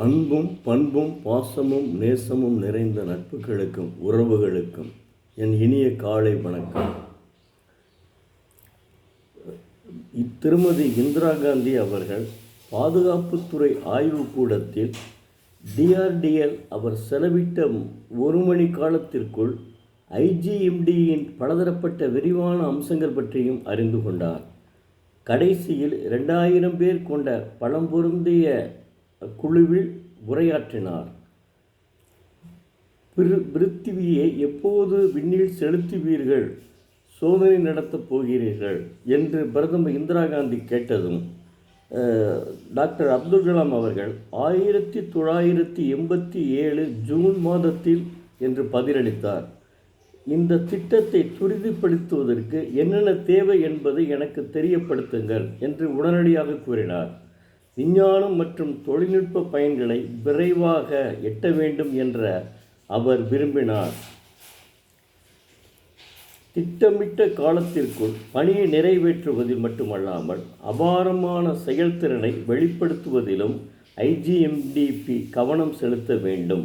அன்பும் பண்பும் பாசமும் நேசமும் நிறைந்த நட்புகளுக்கும் உறவுகளுக்கும் என் இனிய காலை வணக்கம். திருமதி இந்திரா காந்தி அவர்கள் பாதுகாப்புத்துறை ஆய்வுக்கூடத்தில் டிஆர்டிஎல் அவர் செலவிட்ட 1 மணி காலத்திற்குள் ஐஜிஎம்டியின் பலதரப்பட்ட விரிவான அம்சங்கள் பற்றியும் அறிந்து கொண்டார். கடைசியில் 2000 பேர் கொண்ட பலம் பொருந்திய குழுவில் உரையாற்றினார். பிருத்திவியை எப்போது விண்ணில் செலுத்துவீர்கள், சோதனை நடத்தப் போகிறீர்கள் என்று பிரதமர் இந்திரா காந்தி கேட்டதும் டாக்டர் அப்துல் கலாம் அவர்கள் 1987 ஜூன் மாதத்தில் என்று பதிலளித்தார். இந்த திட்டத்தை துரிதப்படுத்துவதற்கு என்னென்ன தேவை என்பதை எனக்கு தெரியப்படுத்துங்கள் என்று உடனடியாக கூறினார். விஞ்ஞானம் மற்றும் தொழில்நுட்ப பயன்களை விரைவாக எட்ட வேண்டும் என்ற அவர் விரும்பினார். திட்டமிட்ட காலத்திற்குள் பணியை நிறைவேற்றுவதில் மட்டுமல்லாமல் அபாரமான செயல்திறனை வெளிப்படுத்துவதிலும் ஐஜிஎம்டிபி கவனம் செலுத்த வேண்டும்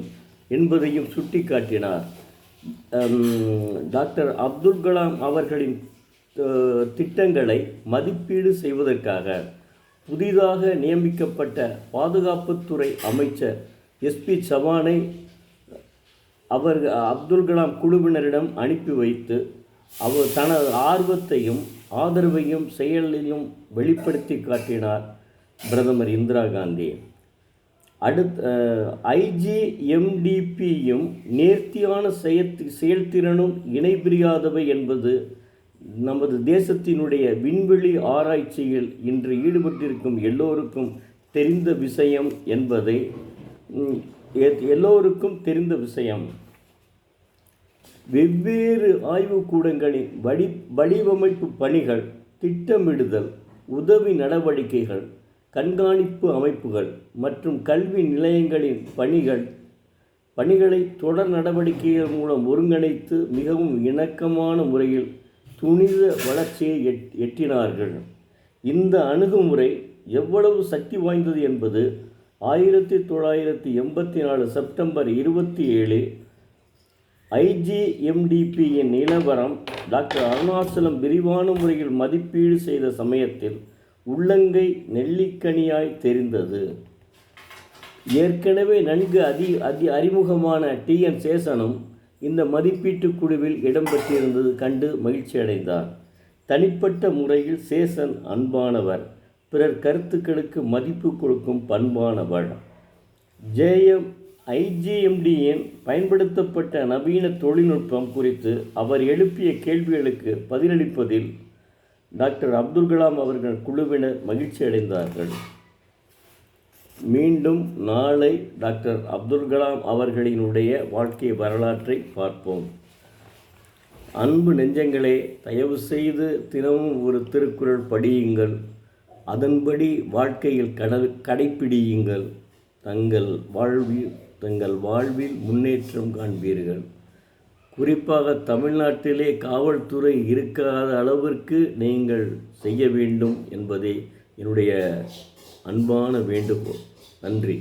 என்பதையும் சுட்டிக்காட்டினார். டாக்டர் அப்துல் கலாம் அவர்களின் திட்டங்களை மதிப்பீடு செய்வதற்காக புதிதாக நியமிக்கப்பட்ட பாதுகாப்புத்துறை அமைச்சர் எஸ்பி சவானை அப்துல் கலாம் குழுவினரிடம் அனுப்பி வைத்து அவர் தனது ஆர்வத்தையும் ஆதரவையும் செயலிலும் வெளிப்படுத்தி காட்டினார் பிரதமர் இந்திரா காந்தி. ஐஜிஎம்டிபியும் நேர்த்தியான செயல்திறனும் இணைபிரியாதவை என்பது நமது தேசத்தினுடைய விண்வெளி ஆராய்ச்சியில் இன்று ஈடுபட்டிருக்கும் எல்லோருக்கும் தெரிந்த விஷயம் என்பதை எல்லோருக்கும் தெரிந்த விஷயம். வெவ்வேறு ஆய்வுக்கூடங்களின் வடிவமைப்பு பணிகள், திட்டமிடுதல், உதவி நடவடிக்கைகள், கண்காணிப்பு அமைப்புகள் மற்றும் கல்வி நிலையங்களின் பணிகளை தொடர் நடவடிக்கைகள் மூலம் ஒருங்கிணைத்து மிகவும் இணக்கமான முறையில் துணித வளர்ச்சியை எட்டினார்கள். இந்த அணுகுமுறை எவ்வளவு சக்தி வாய்ந்தது என்பது 1984 செப்டம்பர் 27 ஐஜிஎம்டிபியின் நிலவரம் டாக்டர் அருணாச்சலம் விரிவான முறையில் மதிப்பீடு செய்த சமயத்தில் உள்ளங்கை நெல்லிக்கனியாய் தெரிந்தது. ஏற்கனவே நன்கு அறிமுகமான டிஎன் சேஷனும் இந்த மதிப்பீட்டு குழுவில் இடம்பெற்றிருந்தது கண்டு மகிழ்ச்சி அடைந்தார். தனிப்பட்ட முறையில் சேஷன் அன்பானவர், பிறர் கருத்துக்களுக்கு மதிப்பு கொடுக்கும் பண்பானவர். ஐஜிஎம்டியின் பயன்படுத்தப்பட்ட நவீன தொழில்நுட்பம் குறித்து அவர் எழுப்பிய கேள்விகளுக்கு பதிலளிப்பதில் டாக்டர் அப்துல் கலாம் அவர்கள் குழுவினர் மகிழ்ச்சி அடைந்தார்கள். மீண்டும் நாளை டாக்டர் அப்துல் கலாம் அவர்களினுடைய வாழ்க்கை வரலாற்றை பார்ப்போம். அன்பு நெஞ்சங்களே, தயவு செய்து தினமும் ஒரு திருக்குறள் படியுங்கள். அதன்படி வாழ்க்கையில் கடைப்பிடியுங்கள். தங்கள் வாழ்வில் முன்னேற்றம் காண்பீர்கள். குறிப்பாக தமிழ்நாட்டிலே காவல்துறை இருக்காத அளவிற்கு நீங்கள் செய்ய வேண்டும் என்பதே என்னுடைய அன்பான வேண்டுகோள். நன்றி.